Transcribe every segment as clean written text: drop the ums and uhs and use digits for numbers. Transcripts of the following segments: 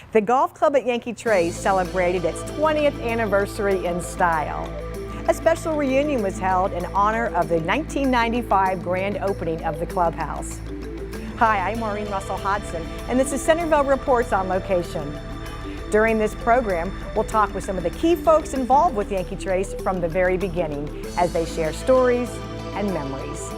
The golf club at Yankee Trace celebrated its 20th anniversary in style. A special reunion was held in honor of the 1995 grand opening of the clubhouse. Hi, I'm Maureen Russell Hodson, and this is Centerville Reports on Location. During this program, we'll talk with some of the key folks involved with Yankee Trace from the very beginning as they share stories and memories.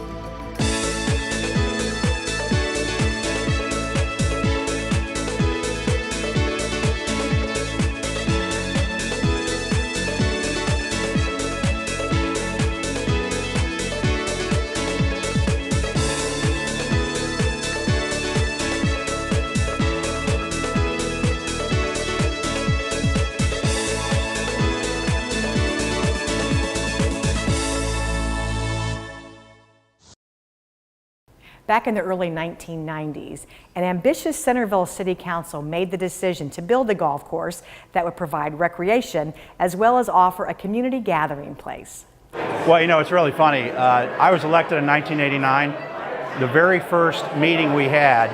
Back in the early 1990s, an ambitious Centerville City Council made the decision to build a golf course that would provide recreation as well as offer a community gathering place. Well, you know, it's really funny. I was elected in 1989. The very first meeting we had,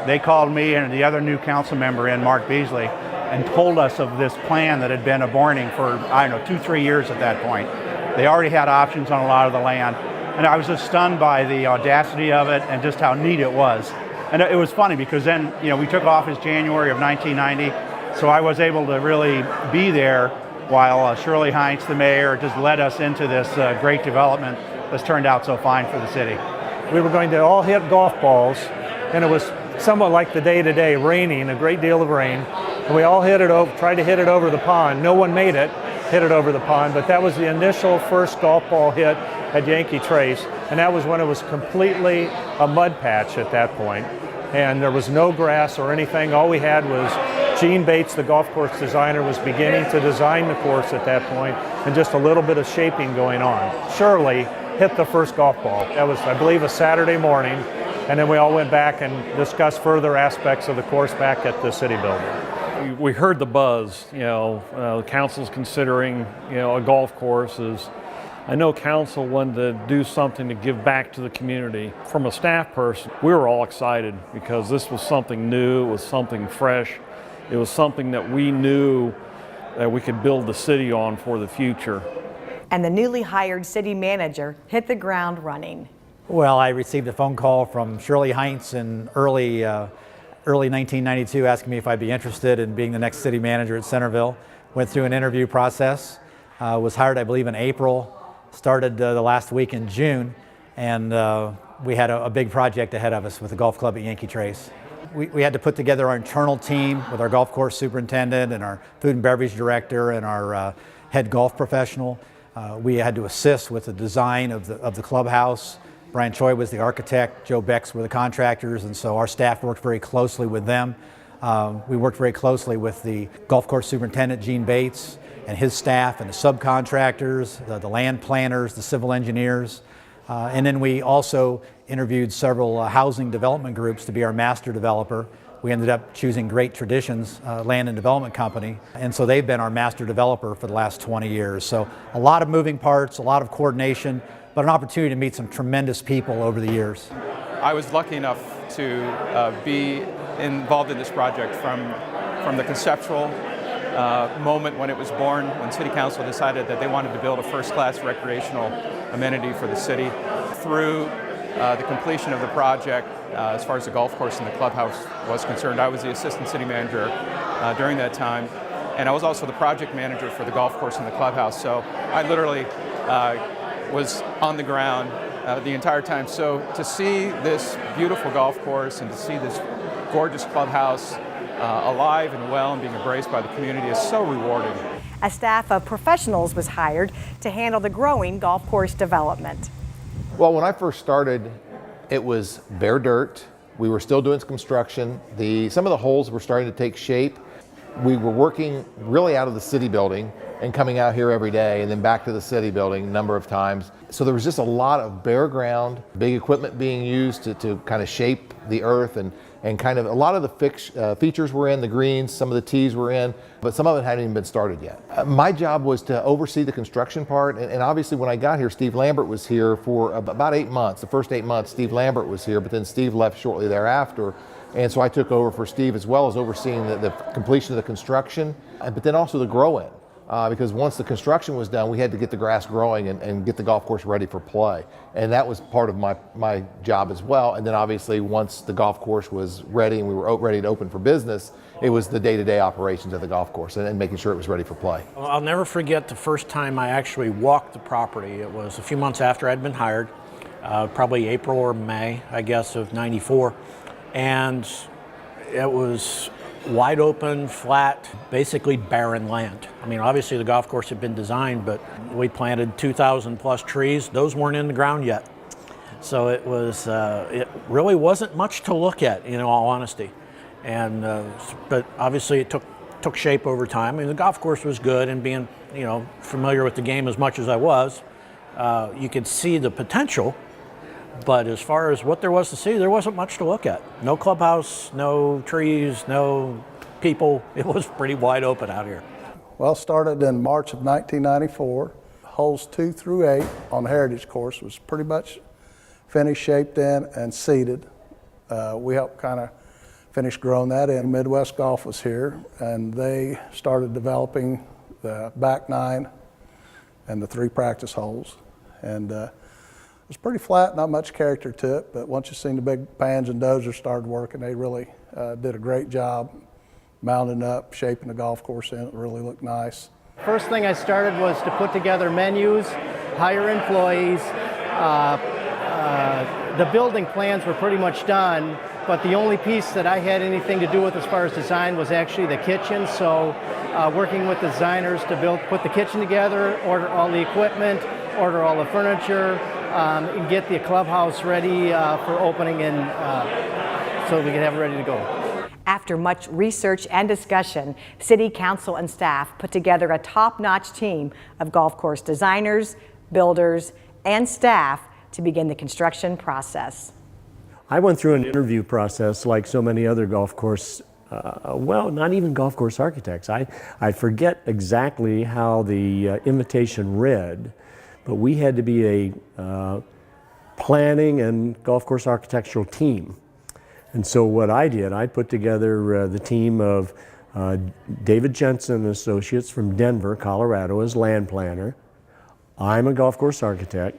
they called me and the other new council member in, Mark Beasley, and told us of this plan that had been aborting for, I don't know, 2-3 years at that point. They already had options on a lot of the land. And I was just stunned by the audacity of it and just how neat it was. And it was funny because then, you know, we took office January of 1990, so I was able to really be there while Shirley Heinz, the mayor, just led us into this great development that's turned out so fine for the city. We were going to all hit golf balls, and it was somewhat like the day today, raining, a great deal of rain. And we all hit it over, tried to hit it over the pond. No one made it, hit it over the pond, but that was the initial first golf ball hit at Yankee Trace, and that was when it was completely a mud patch at that point. And there was no grass or anything. All we had was Gene Bates, the golf course designer, was beginning to design the course at that point, and just a little bit of shaping going on. Shirley hit the first golf ball. That was, I believe, a Saturday morning, and then we all went back and discussed further aspects of the course back at the city building. We heard the buzz, you know, the council's considering, you know, a golf course. I know council wanted to do something to give back to the community. From a staff person, we were all excited because this was something new, it was something fresh, it was something that we knew that we could build the city on for the future. And the newly hired city manager hit the ground running. Well, I received a phone call from Shirley Heinz in early 1992 asking me if I'd be interested in being the next city manager at Centerville. Went through an interview process, was hired I believe in April, started the last week in June, and we had a big project ahead of us with the golf club at Yankee Trace. We had to put together our internal team with our golf course superintendent and our food and beverage director and our head golf professional. We had to assist with the design of the clubhouse. Brian Choi was the architect, Joe Becks were the contractors, and so our staff worked very closely with them. We worked very closely with the golf course superintendent, Gene Bates, and his staff, and the subcontractors, the land planners, the civil engineers. And then we also interviewed several housing development groups to be our master developer. We ended up choosing Great Traditions Land and Development Company, and so they've been our master developer for the last 20 years. So a lot of moving parts, a lot of coordination, but an opportunity to meet some tremendous people over the years. I was lucky enough to be involved in this project from the conceptual moment when it was born, when City Council decided that they wanted to build a first-class recreational amenity for the city, through the completion of the project. As far as the golf course and the clubhouse was concerned, I was the assistant city manager during that time, and I was also the project manager for the golf course and the clubhouse. So I literally was on the ground the entire time. So to see this beautiful golf course and to see this gorgeous clubhouse alive and well and being embraced by the community is so rewarding. A staff of professionals was hired to handle the growing golf course development. Well, when I first started, it was bare dirt. We were still doing construction. Some of the holes were starting to take shape. We were working really out of the city building and coming out here every day and then back to the city building a number of times. So there was just a lot of bare ground, big equipment being used to kind of shape the earth, and kind of a lot of the features were in, the greens, some of the tees were in, but some of it hadn't even been started yet. My job was to oversee the construction part, and obviously when I got here, Steve Lambert was here for about 8 months. The first 8 months, Steve Lambert was here, but then Steve left shortly thereafter. And so I took over for Steve, as well as overseeing the completion of the construction, but then also the grow-in. Because once the construction was done, we had to get the grass growing and get the golf course ready for play. And that was part of my job as well. And then obviously once the golf course was ready and we were ready to open for business, it was the day-to-day operations of the golf course and making sure it was ready for play. Well, I'll never forget the first time I actually walked the property. It was a few months after I'd been hired, probably April or May, I guess, of '94. And it was wide open, flat, basically barren land. I mean, obviously the golf course had been designed, but we planted 2,000 plus trees. Those weren't in the ground yet. So it really wasn't much to look at, in all honesty. And, but obviously it took shape over time. I mean, the golf course was good, and being, familiar with the game as much as I was, you could see the potential. But as far as what there was to see, there wasn't much to look at. No clubhouse, no trees, no people. It was pretty wide open out here. Well, started in March of 1994. Holes 2 through 8 on the Heritage Course was pretty much finished, shaped in, and seeded. We helped kind of finish growing that in. Midwest Golf was here, and they started developing the back 9 and the 3 practice holes. And it was pretty flat, not much character to it, but once you seen the big pans and dozers started working, they really did a great job mounting up, shaping the golf course in. It really looked nice. First thing I started was to put together menus, hire employees. The building plans were pretty much done, but the only piece that I had anything to do with as far as design was actually the kitchen. So working with designers to put the kitchen together, order all the equipment, order all the furniture, and get the clubhouse ready for opening, and so we can have it ready to go. After much research and discussion, City Council and staff put together a top-notch team of golf course designers, builders, and staff to begin the construction process. I went through an interview process like so many other golf course, well, not even golf course architects. I forget exactly how the invitation read, but we had to be a planning and golf course architectural team. And so what I did, I put together the team of David Jensen and Associates from Denver, Colorado, as land planner. I'm a golf course architect,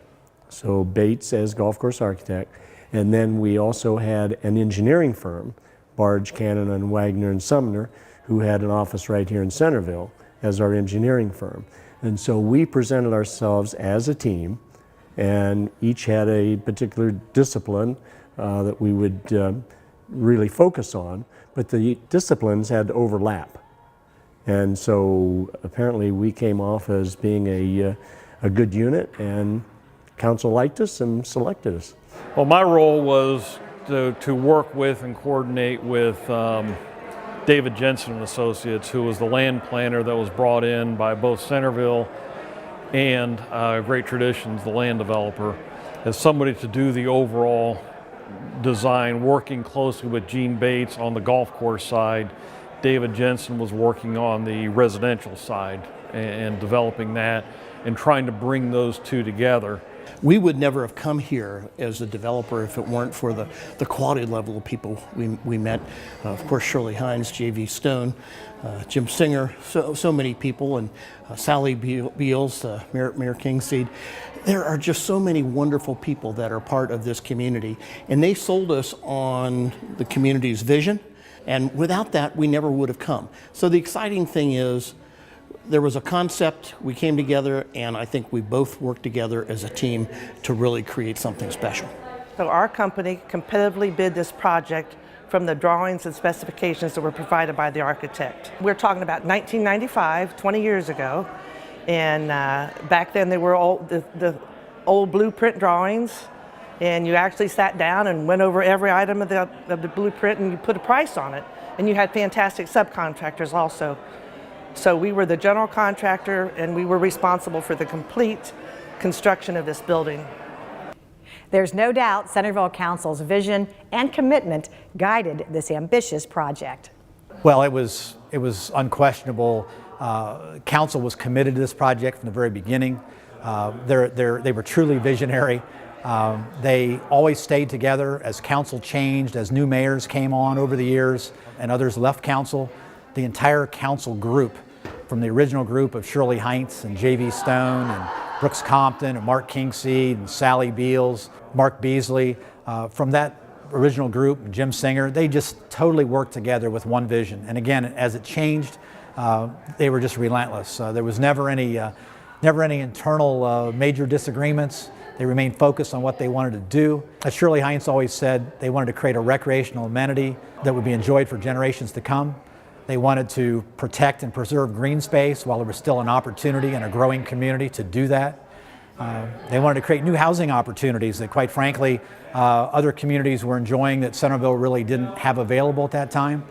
so Bates as golf course architect. And then we also had an engineering firm, Barge, Cannon, and Wagner and Sumner, who had an office right here in Centerville as our engineering firm. And so we presented ourselves as a team, and each had a particular discipline that we would really focus on, but the disciplines had to overlap. And so apparently we came off as being a good unit, and council liked us and selected us. Well, my role was to work with and coordinate with David Jensen and Associates, who was the land planner that was brought in by both Centerville and Great Traditions, the land developer, as somebody to do the overall design, working closely with Gene Bates on the golf course side. David Jensen was working on the residential side and developing that and trying to bring those two together. We would never have come here as a developer if it weren't for the quality level of people we met. Of course, Shirley Hines, J.V. Stone, Jim Singer, so many people, and Sally Beals, Mayor Kingseed. There are just so many wonderful people that are part of this community, and they sold us on the community's vision, and without that, we never would have come. So the exciting thing is, there was a concept, we came together, and I think we both worked together as a team to really create something special. So our company competitively bid this project from the drawings and specifications that were provided by the architect. We're talking about 1995, 20 years ago, and back then they were the old blueprint drawings, and you actually sat down and went over every item of the blueprint, and you put a price on it, and you had fantastic subcontractors also. So we were the general contractor, and we were responsible for the complete construction of this building. There's no doubt Centerville Council's vision and commitment guided this ambitious project. Well, it was unquestionable. Council was committed to this project from the very beginning. They were truly visionary. They always stayed together as council changed, as new mayors came on over the years and others left council. The entire council group, from the original group of Shirley Heinz and J.V. Stone and Brooks Compton and Mark Kingseed and Sally Beals, Mark Beasley, from that original group, Jim Singer, they just totally worked together with one vision. And again, as it changed, they were just relentless. There was never any internal major disagreements. They remained focused on what they wanted to do. As Shirley Heinz always said, they wanted to create a recreational amenity that would be enjoyed for generations to come. They wanted to protect and preserve green space while there was still an opportunity in a growing community to do that. They wanted to create new housing opportunities that, quite frankly, other communities were enjoying that Centerville really didn't have available at that time.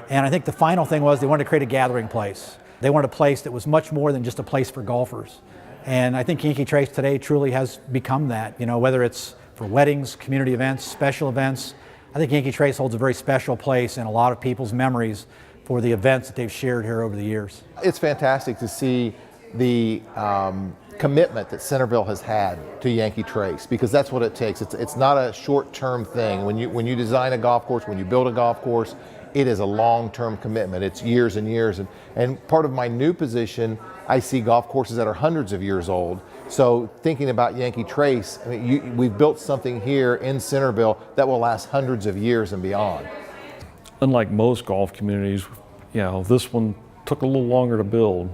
And I think the final thing was they wanted to create a gathering place. They wanted a place that was much more than just a place for golfers. And I think Yankee Trace today truly has become that, you know, whether it's for weddings, community events, special events. I think Yankee Trace holds a very special place in a lot of people's memories for the events that they've shared here over the years. It's fantastic to see the commitment that Centerville has had to Yankee Trace, because that's what it takes. It's not a short-term thing. When you design a golf course, when you build a golf course, it is a long-term commitment. It's years and years. And part of my new position, I see golf courses that are hundreds of years old. So thinking about Yankee Trace, I mean, we've built something here in Centerville that will last hundreds of years and beyond. Unlike most golf communities, you know, this one took a little longer to build.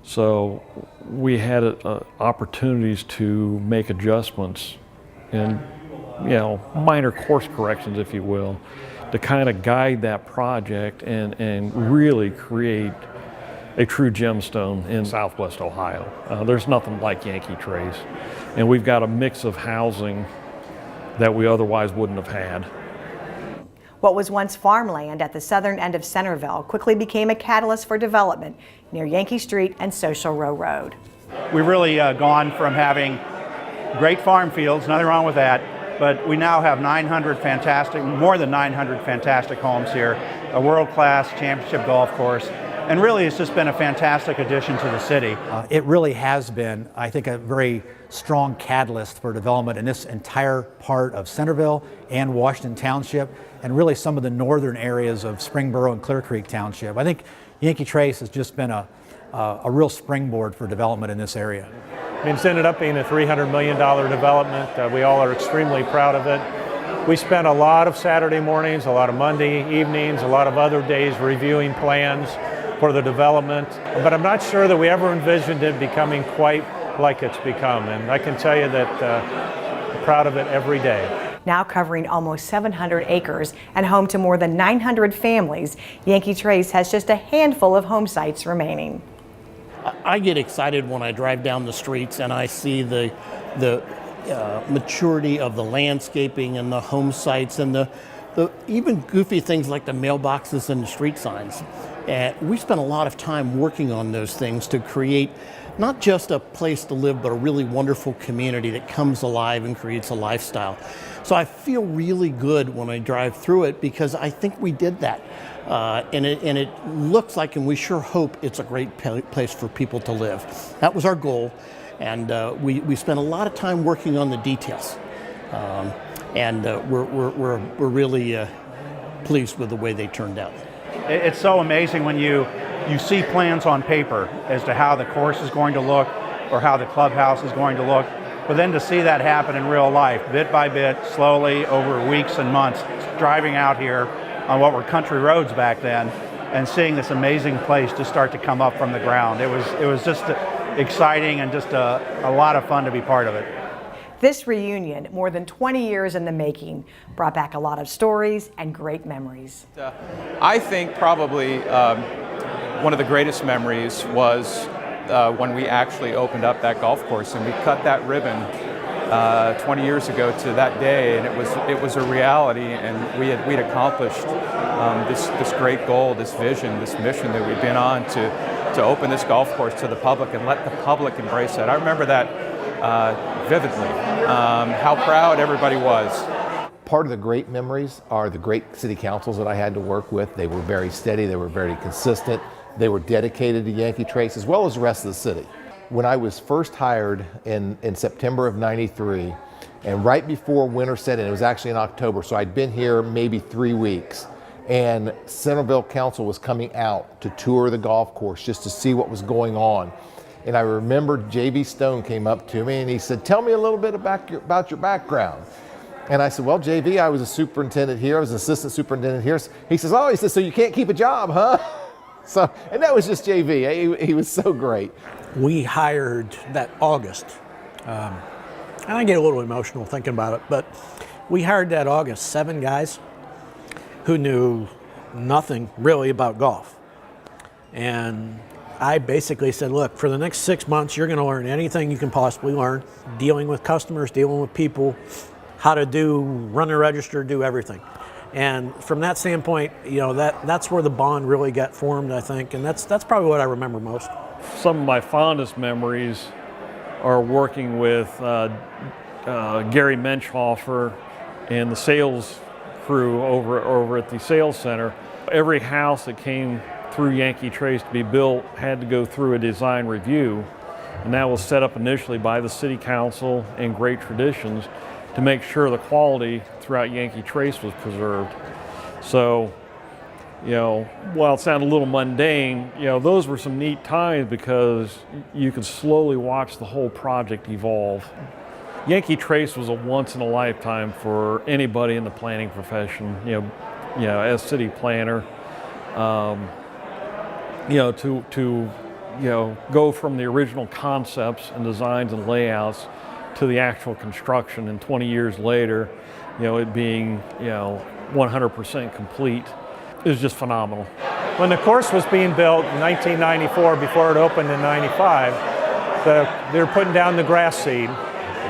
So we had opportunities to make adjustments and, you know, minor course corrections, if you will, to kind of guide that project and really create a true gemstone in Southwest Ohio. There's nothing like Yankee Trace, and we've got a mix of housing that we otherwise wouldn't have had. What was once farmland at the southern end of Centerville quickly became a catalyst for development near Yankee Street and Social Row Road. We've really gone from having great farm fields, nothing wrong with that, but we now have more than 900 fantastic homes here, a world-class championship golf course, and really it's just been a fantastic addition to the city. It really has been, I think, a very strong catalyst for development in this entire part of Centerville and Washington Township, and really some of the northern areas of Springboro and Clear Creek Township. I think Yankee Trace has just been a real springboard for development in this area. It's ended up being a $300 million development. We all are extremely proud of it. We spent a lot of Saturday mornings, a lot of Monday evenings, a lot of other days reviewing plans for the development, but I'm not sure that we ever envisioned it becoming quite like it's become, and I can tell you that I'm proud of it every day. Now covering almost 700 acres and home to more than 900 families, Yankee Trace has just a handful of home sites remaining. I get excited when I drive down the streets and I see the maturity of the landscaping and the home sites and the even goofy things like the mailboxes and the street signs. And we spent a lot of time working on those things to create not just a place to live, but a really wonderful community that comes alive and creates a lifestyle. So I feel really good when I drive through it because I think we did that. And it looks like, and we sure hope, it's a great place for people to live. That was our goal, and we spent a lot of time working on the details. We're really pleased with the way they turned out. It's so amazing when you see plans on paper as to how the course is going to look or how the clubhouse is going to look, but then to see that happen in real life, bit by bit, slowly, over weeks and months, driving out here on what were country roads back then and seeing this amazing place just start to come up from the ground. It was just exciting and just a lot of fun to be part of it. This reunion, more than 20 years in the making, brought back a lot of stories and great memories. I think probably one of the greatest memories was when we actually opened up that golf course and we cut that ribbon 20 years ago to that day, and it was a reality, and we'd accomplished this great goal, this vision, this mission that we've been on to open this golf course to the public and let the public embrace it. I remember that vividly, how proud everybody was. Part of the great memories are the great city councils that I had to work with. They were very steady, they were very consistent, they were dedicated to Yankee Trace as well as the rest of the city. when I was first hired in September of '93, and right before winter set in, it was actually in October, so I'd been here maybe 3 weeks, and Centerville Council was coming out to tour the golf course just to see what was going on. And I remember J.V. Stone came up to me and he said, "Tell me a little bit about your background." And I said, "Well, JV, I was a superintendent here. I was an assistant superintendent here." He says, "Oh," he says, "so you can't keep a job, huh?" So, and that was just JV. He was so great. We hired that August, and I get a little emotional thinking about it, but we hired that August 7 guys who knew nothing really about golf. And I basically said, look, for the next 6 months, you're going to learn anything you can possibly learn, dealing with customers, dealing with people, how to run a register, do everything. And from that standpoint, you know, that's where the bond really got formed, I think, and that's probably what I remember most. Some of my fondest memories are working with Gary Menschhofer and the sales crew over at the sales center. Every house that came through Yankee Trace to be built had to go through a design review, and that was set up initially by the city council and Great Traditions to make sure the quality throughout Yankee Trace was preserved. So, you know, while it sounded a little mundane, you know, those were some neat times because you could slowly watch the whole project evolve. Yankee Trace was a once in a lifetime for anybody in the planning profession, you know, as city planner. You know, to go from the original concepts and designs and layouts to the actual construction, and 20 years later, you know, it being, you know, 100% complete, it was just phenomenal. When the course was being built in 1994, before it opened in '95, they were putting down the grass seed,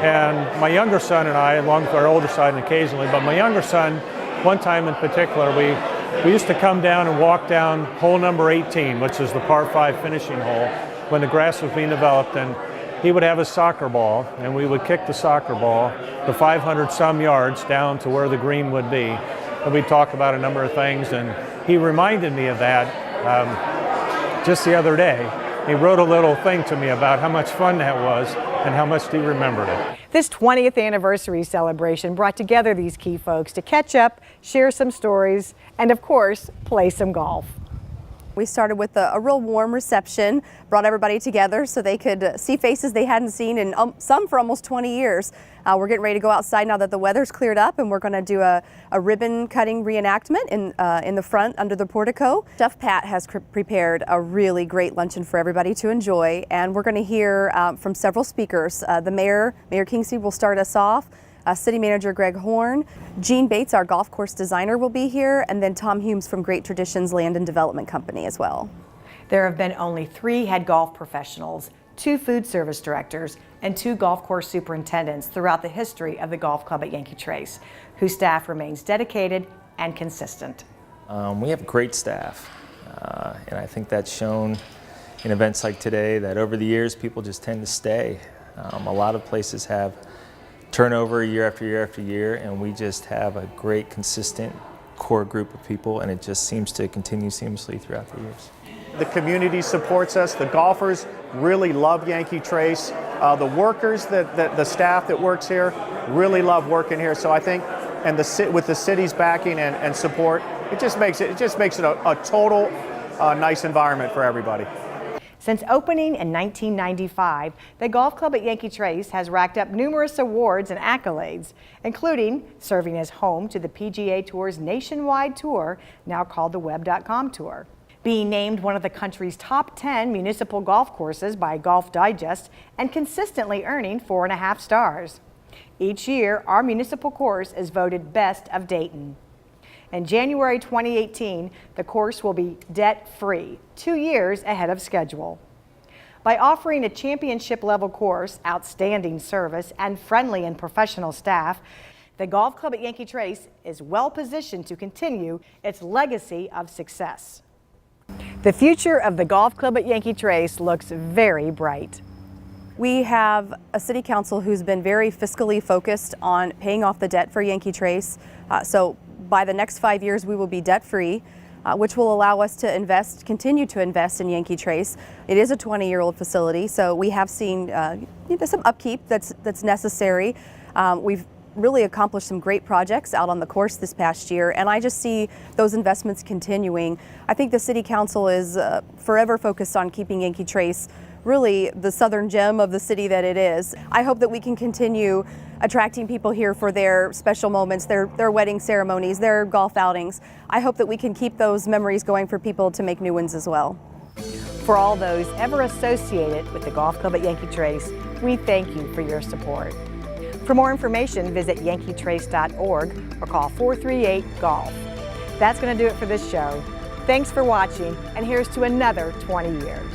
and my younger son and I, along with our older son occasionally, but my younger son, one time in particular, we used to come down and walk down hole number 18, which is the par 5 finishing hole, when the grass was being developed, and he would have his soccer ball, and we would kick the soccer ball the 500 some yards down to where the green would be. And we'd talk about a number of things, and he reminded me of that just the other day. He wrote a little thing to me about how much fun that was and how much he remembered it. This 20th anniversary celebration brought together these key folks to catch up, share some stories, and of course, play some golf. We started with a real warm reception, brought everybody together so they could see faces they hadn't seen in some for almost 20 years. We're getting ready to go outside now that the weather's cleared up, and we're going to do a ribbon cutting reenactment in the front under the portico. Chef Pat has prepared a really great luncheon for everybody to enjoy, and we're going to hear from several speakers. The Mayor Kingsley will start us off. City Manager Greg Horn, Gene Bates, our golf course designer, will be here, and then Tom Humes from Great Traditions Land and Development Company as well. There have been only 3 head golf professionals, 2 food service directors, and 2 golf course superintendents throughout the history of the golf club at Yankee Trace, whose staff remains dedicated and consistent. We have great staff, and I think that's shown in events like today, that over the years people just tend to stay. A lot of places have turnover year after year after year, and we just have a great consistent core group of people, and it just seems to continue seamlessly throughout the years. The community supports us. The golfers really love Yankee Trace. The workers, the staff that works here really love working here. So I think, and with the city's backing and support, it just makes it a total nice environment for everybody. Since opening in 1995, the golf club at Yankee Trace has racked up numerous awards and accolades, including serving as home to the PGA Tour's nationwide tour, now called the Web.com Tour, being named one of the country's top 10 municipal golf courses by Golf Digest, and consistently earning 4.5 stars. Each year, our municipal course is voted Best of Dayton. In January 2018, the course will be debt-free, 2 years ahead of schedule. By offering a championship-level course, outstanding service, and friendly and professional staff, the golf club at Yankee Trace is well-positioned to continue its legacy of success. The future of the golf club at Yankee Trace looks very bright. We have a city council who's been very fiscally focused on paying off the debt for Yankee Trace. So by the next 5 years, we will be debt-free. which will allow us to continue to invest in Yankee Trace. It is a 20-year-old facility, so we have seen some upkeep that's necessary. We've really accomplished some great projects out on the course this past year, and I just see those investments continuing. I think the City Council is forever focused on keeping Yankee Trace really the southern gem of the city that it is. I hope that we can continue attracting people here for their special moments, their wedding ceremonies, their golf outings. I hope that we can keep those memories going for people to make new ones as well. For all those ever associated with the golf club at Yankee Trace, we thank you for your support. For more information, visit yankeetrace.org or call 438-GOLF. That's going to do it for this show. Thanks for watching, and here's to another 20 years.